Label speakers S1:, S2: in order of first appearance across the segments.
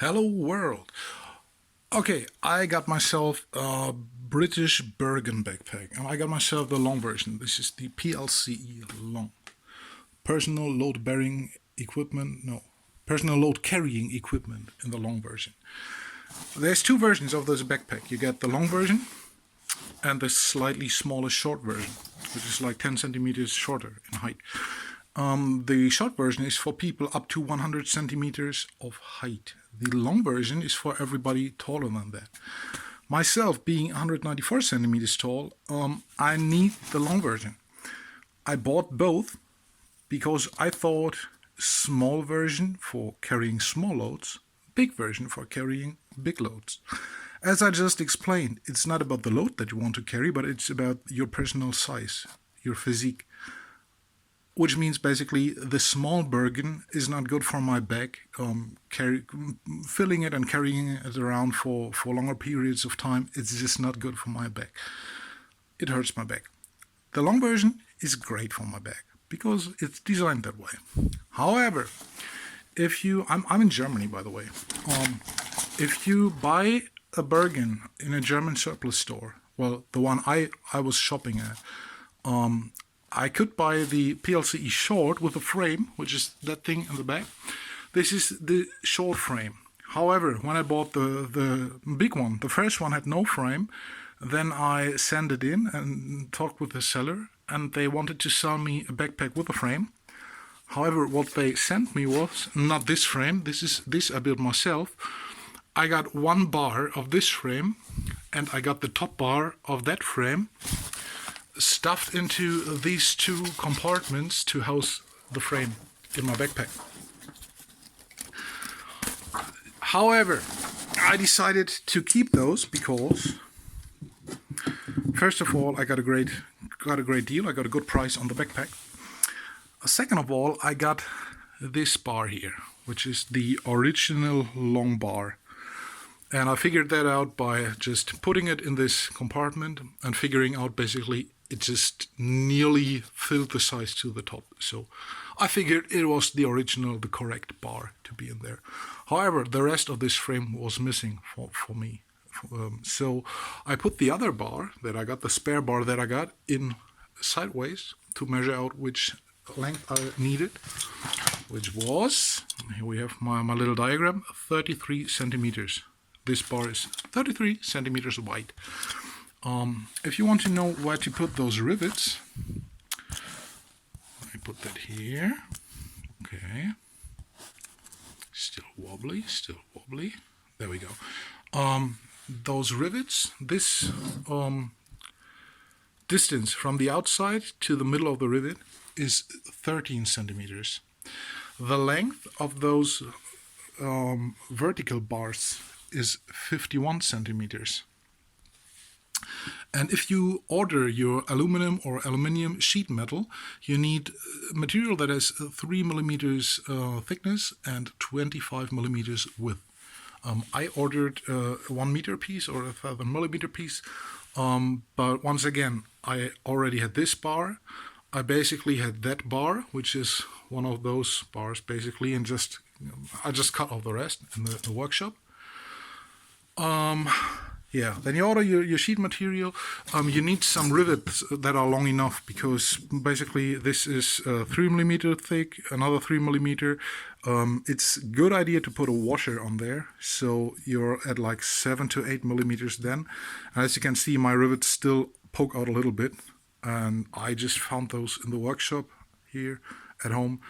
S1: Hello world. Okay, I got myself a British Bergen backpack, and I got myself the long version. This is the PLCE long. Personal load bearing equipment, no. Personal load carrying equipment in the long version. There's two versions of this backpack. You get the long version and the slightly smaller short version, which is like 10 centimeters shorter in height. The short version is for people up to 100 centimeters of height. The long version is for everybody taller than that. Myself, being 194 centimeters tall, I need the long version. I bought both because I thought small version for carrying small loads, big version for carrying big loads. As I just explained, it's not about the load that you want to carry, but it's about your personal size, your physique. Which means basically the small Bergen is not good for my back. Filling it and carrying it around for longer periods of time, it's just not good for my back. It hurts my back. The long version is great for my back because it's designed that way. However, if you, I'm in Germany by the way, if you buy a Bergen in a German surplus store, well, the one I was shopping at, I could buy the PLCE short with a frame, which is that thing in the back. This is the short frame. However, when I bought the big one, the first one had no frame. Then I sent it in and talked with the seller, and they wanted to sell me a backpack with a frame. However, what they sent me was not this frame. This I built myself. I got one bar of this frame, and I got the top bar of that frame stuffed into these two compartments to house the frame in my backpack. However, I decided to keep those because, first of all, I got a great deal. I got a good price on the backpack. Second of all, I got this bar here, which is the original long bar. And I figured that out by just putting it in this compartment and figuring out basically it just nearly filled the size to the top. So I figured it was the original, the correct bar to be in there. However, the rest of this frame was missing for me. So I put the other bar that I got, the spare bar that I got, in sideways to measure out which length I needed, which was, here we have my little diagram, 33 centimeters. This bar is 33 centimeters wide. If you want to know where to put those rivets, I put that here. Okay. Still wobbly. There we go. Those rivets, this distance from the outside to the middle of the rivet is 13 centimeters. The length of those vertical bars is 51 centimeters. And if you order your aluminum or aluminium sheet metal, you need material that has 3 millimeters thickness and 25 millimeters width. I ordered a 1 meter piece or a 7 millimeter piece, but once again, I already had this bar. I basically had that bar, which is one of those bars basically, and I just cut off the rest in the workshop. Yeah, then you order your sheet material. You need some rivets that are long enough because basically this is 3 millimeter thick, another 3 millimeter. It's a good idea to put a washer on there, so you're at like 7 to 8 millimeters then. And as you can see, my rivets still poke out a little bit, and I just found those in the workshop here at home.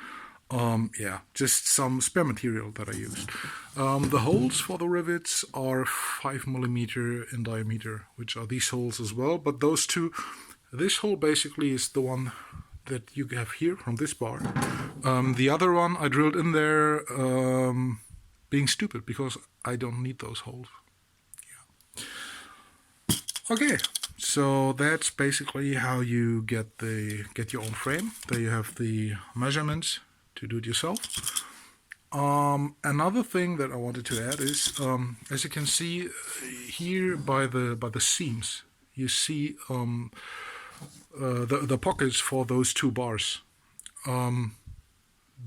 S1: Yeah, just some spare material that I used. The holes for the rivets are 5 millimeter in diameter, which are these holes as well. But those two, this hole basically is the one that you have here from this bar. The other one I drilled in there, being stupid because I don't need those holes. Yeah. Okay, so that's basically how you get your own frame. There you have the measurements to do it yourself. Another thing that I wanted to add is, as you can see here by the seams, you see the pockets for those two bars.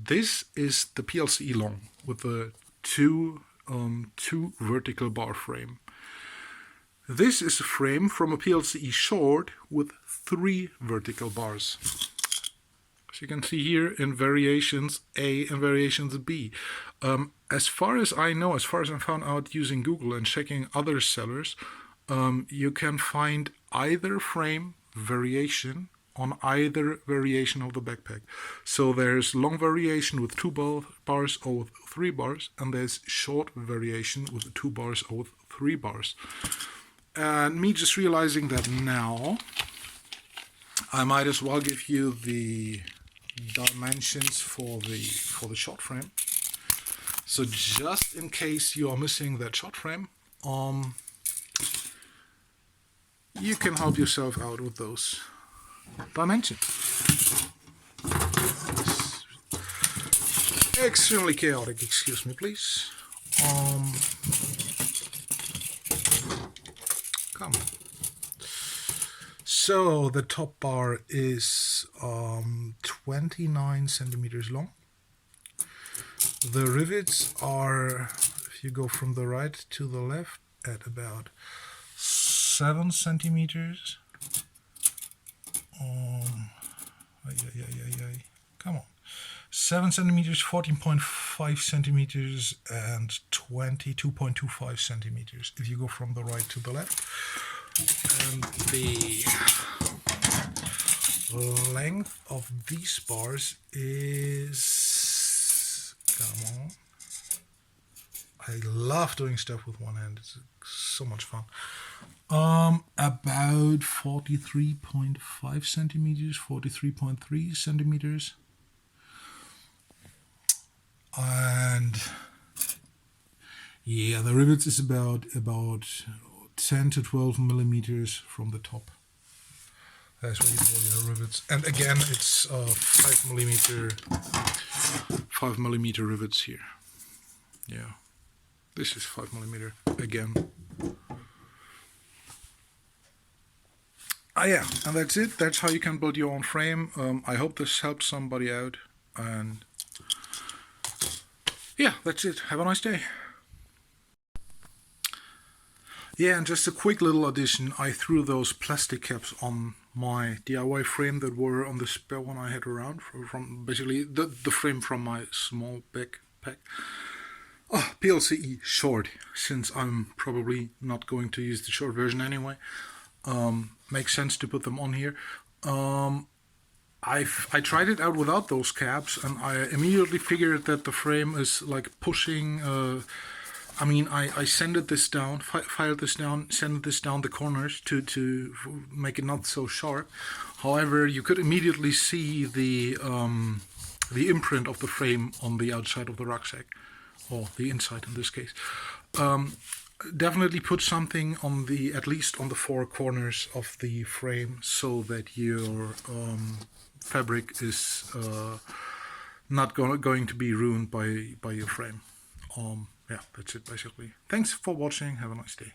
S1: This is the PLCE long with the two 2 vertical bar frame. This is a frame from a PLCE short with 3 vertical bars. As you can see here in variations A and variations B. As far as I know, as far as I found out using Google and checking other sellers, you can find either frame variation on either variation of the backpack. So there's long variation with 2 bars or with 3 bars, and there's short variation with 2 bars or with 3 bars. And me just realizing that now, I might as well give you the dimensions for the short frame. So just in case you are missing that short frame, you can help yourself out with those dimensions. Extremely chaotic, excuse me please. Come on. So the top bar is 29 centimeters long. The rivets are, if you go from the right to the left, at about 7 centimeters. Come on. 7 centimeters, 14.5 centimeters, and 22.25 centimeters if you go from the right to the left. And the length of these bars is, come on, I love doing stuff with one hand, it's so much fun. About 43.5 centimeters, 43.3 centimeters. And yeah, the rivets is about 10 to 12 millimeters from the top. That's where you do your rivets. And again, it's 5 millimeter rivets here. Yeah, this is 5 millimeter again. Yeah, and that's it. That's how you can build your own frame. I hope this helps somebody out. And yeah, that's it. Have a nice day. Yeah, and just a quick little addition. I threw those plastic caps on my DIY frame that were on the spare one I had around from basically the frame from my small backpack. PLCE short, since I'm probably not going to use the short version anyway. Makes sense to put them on here. I tried it out without those caps, and I immediately figured that the frame is like pushing. I mean, I sanded this down, filed this down, sanded this down the corners to make it not so sharp. However, you could immediately see the imprint of the frame on the outside of the rucksack, or the inside in this case. Definitely put something on at least on the 4 corners of the frame, so that your fabric is not going to be ruined by your frame. Yeah, that's it basically. Thanks for watching. Have a nice day.